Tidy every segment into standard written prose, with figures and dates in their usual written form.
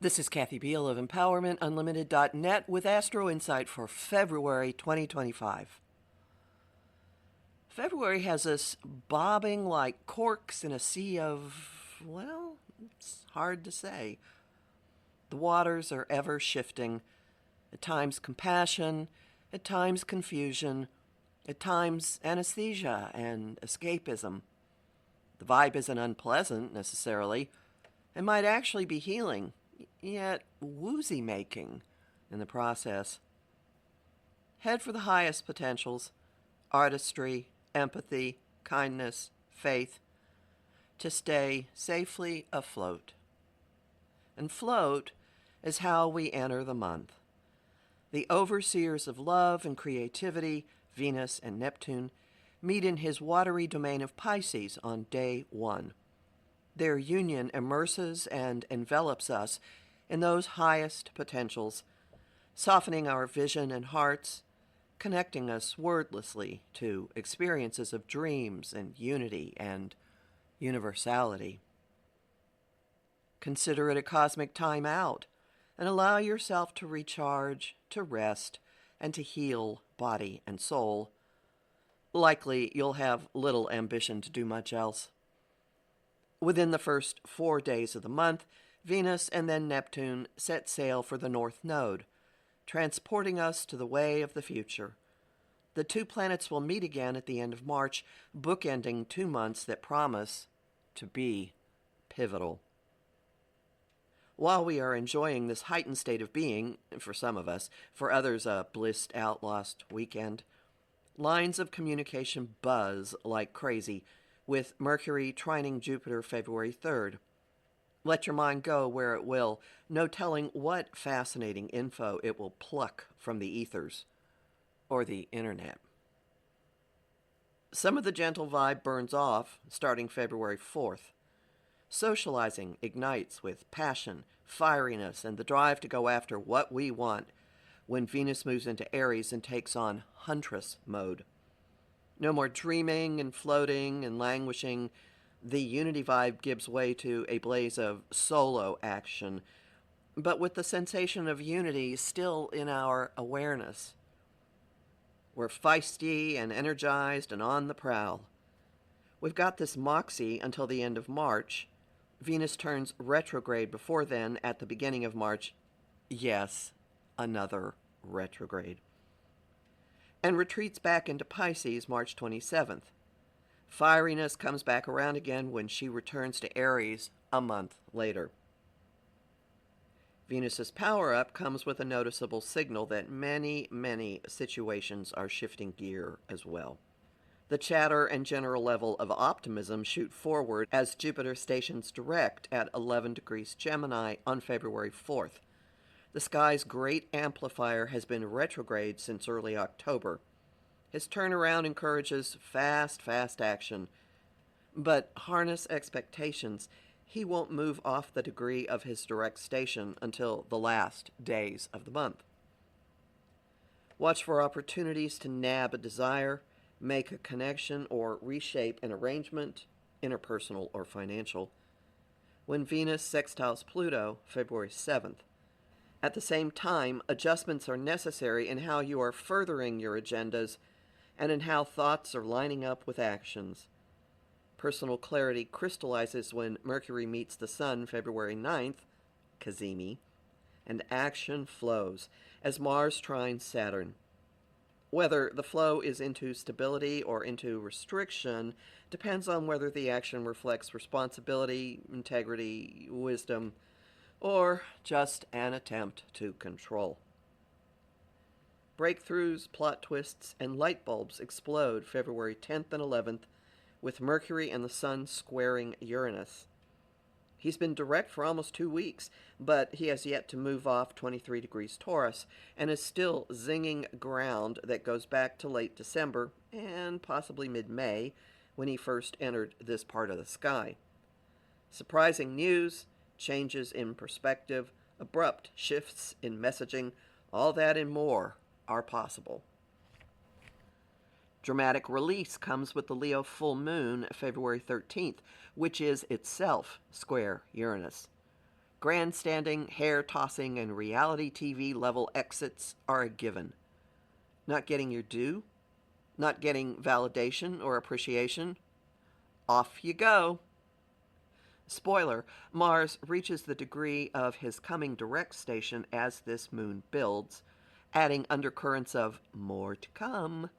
This is Kathy Beal of EmpowermentUnlimited.net with Astro Insight for February 2025. February has us bobbing like corks in a sea of, well, it's hard to say. The waters are ever shifting, at times compassion, at times confusion, at times anesthesia and escapism. The vibe isn't unpleasant necessarily. It might actually be healing, yet woozy-making in the process. Head for the highest potentials: artistry, empathy, kindness, faith, to stay safely afloat. And float is how we enter the month. The overseers of love and creativity, Venus and Neptune, meet in his watery domain of Pisces on day 1. Their union immerses and envelops us in those highest potentials, softening our vision and hearts, connecting us wordlessly to experiences of dreams and unity and universality. Consider it a cosmic time out and allow yourself to recharge, to rest, and to heal body and soul. Likely you'll have little ambition to do much else. Within the first 4 days of the month, Venus and then Neptune set sail for the North Node, transporting us to the way of the future. The two planets will meet again at the end of March, bookending 2 months that promise to be pivotal. While we are enjoying this heightened state of being, for some of us, for others a blissed-out lost weekend, lines of communication buzz like crazy, with Mercury trining Jupiter February 3rd. Let your mind go where it will, no telling what fascinating info it will pluck from the ethers or the internet. Some of the gentle vibe burns off starting February 4th. Socializing ignites with passion, fieriness, and the drive to go after what we want when Venus moves into Aries and takes on Huntress mode. No more dreaming and floating and languishing. The unity vibe gives way to a blaze of solo action, but with the sensation of unity still in our awareness. We're feisty and energized and on the prowl. We've got this moxie until the end of March. Venus turns retrograde before then at the beginning of March. Yes, another retrograde. And retreats back into Pisces March 27th. Fieriness comes back around again when she returns to Aries a month later. Venus's power-up comes with a noticeable signal that many situations are shifting gear as well. The chatter and general level of optimism shoot forward as Jupiter stations direct at 11 degrees Gemini on February 4th. The sky's great amplifier has been retrograde since early October. His turnaround encourages fast action, but harness expectations. He won't move off the degree of his direct station until the last days of the month. Watch for opportunities to nab a desire, make a connection, or reshape an arrangement, interpersonal or financial, when Venus sextiles Pluto February 7th. At the same time, adjustments are necessary in how you are furthering your agendas and in how thoughts are lining up with actions. Personal clarity crystallizes when Mercury meets the Sun February 9th, Cazimi, and action flows as Mars trines Saturn. Whether the flow is into stability or into restriction depends on whether the action reflects responsibility, integrity, wisdom, or just an attempt to control. Breakthroughs, plot twists, and light bulbs explode February 10th and 11th with Mercury and the Sun squaring Uranus. He's been direct for almost 2 weeks, but he has yet to move off 23 degrees Taurus and is still zinging ground that goes back to late December and possibly mid-May when he first entered this part of the sky. Surprising news, changes in perspective, abrupt shifts in messaging, all that and more are possible. Dramatic release comes with the Leo full moon February 13th, which is itself square Uranus. Grandstanding, hair-tossing, and reality TV level exits are a given. Not getting your due, not getting validation or appreciation, off you go. Spoiler, Mars reaches the degree of his coming direct station as this moon builds, adding undercurrents of more to come,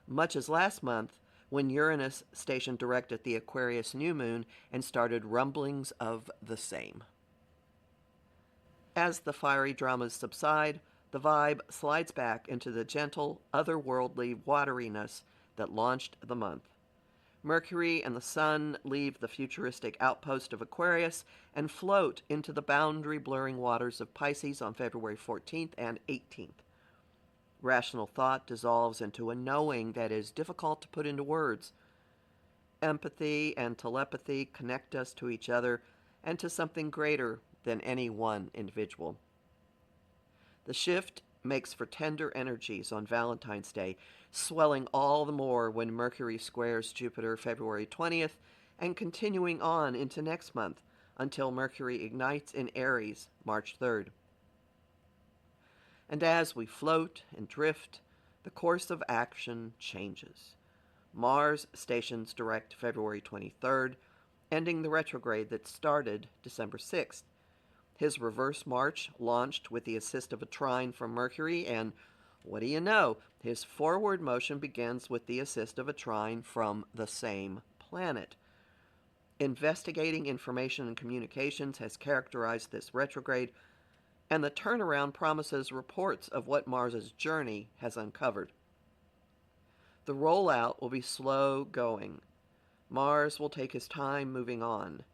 much as last month when Uranus stationed direct at the Aquarius new moon and started rumblings of the same. As the fiery dramas subside, the vibe slides back into the gentle, otherworldly wateriness that launched the month. Mercury and the Sun leave the futuristic outpost of Aquarius and float into the boundary-blurring waters of Pisces on February 14th and 18th. Rational thought dissolves into a knowing that is difficult to put into words. Empathy and telepathy connect us to each other and to something greater than any one individual. The shift makes for tender energies on Valentine's Day, swelling all the more when Mercury squares Jupiter February 20th and continuing on into next month until Mercury ignites in Aries March 3rd. And as we float and drift, the course of action changes. Mars stations direct February 23rd, ending the retrograde that started December 6th. His reverse march launched with the assist of a trine from Mercury, and what do you know? His forward motion begins with the assist of a trine from the same planet. Investigating information and communications has characterized this retrograde, and the turnaround promises reports of what Mars's journey has uncovered. The rollout will be slow going. Mars will take his time moving on.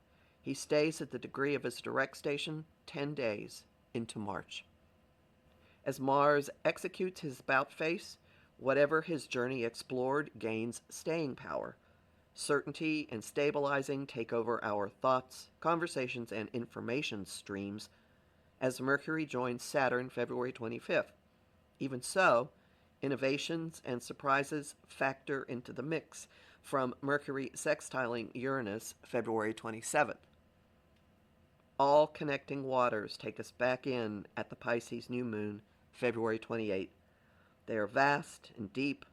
He stays at the degree of his direct station 10 days into March. As Mars executes his about face, whatever his journey explored gains staying power. Certainty and stabilizing take over our thoughts, conversations, and information streams as Mercury joins Saturn February 25th. Even so, innovations and surprises factor into the mix from Mercury sextiling Uranus February 27th. All connecting waters take us back in at the Pisces new moon February 28th. They are vast and deep,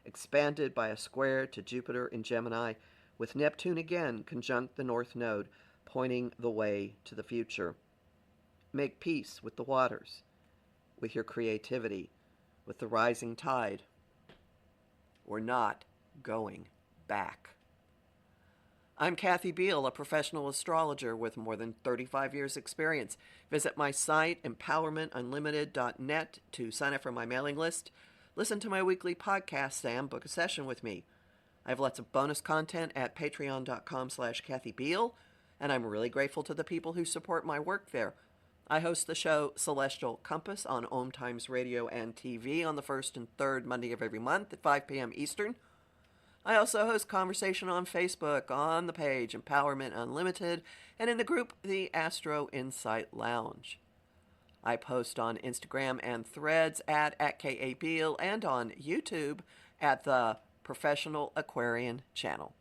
expanded by a square to Jupiter in Gemini, with Neptune again conjunct the North Node, pointing the way to the future. Make peace with the waters, with your creativity, with the rising tide. We're not going back. I'm Kathy Beal, a professional astrologer with more than 35 years' experience. Visit my site, empowermentunlimited.net, to sign up for my mailing list. Listen to my weekly podcast, and book a session with me. I have lots of bonus content at patreon.com/Kathy Beal, and I'm really grateful to the people who support my work there. I host the show Celestial Compass on Om Times Radio and TV on the first and third Monday of every month at 5 p.m. Eastern. I also host conversation on Facebook on the page Empowerment Unlimited and in the group The Astro Insight Lounge. I post on Instagram and Threads at @KABeal and on YouTube at the Professional Aquarian channel.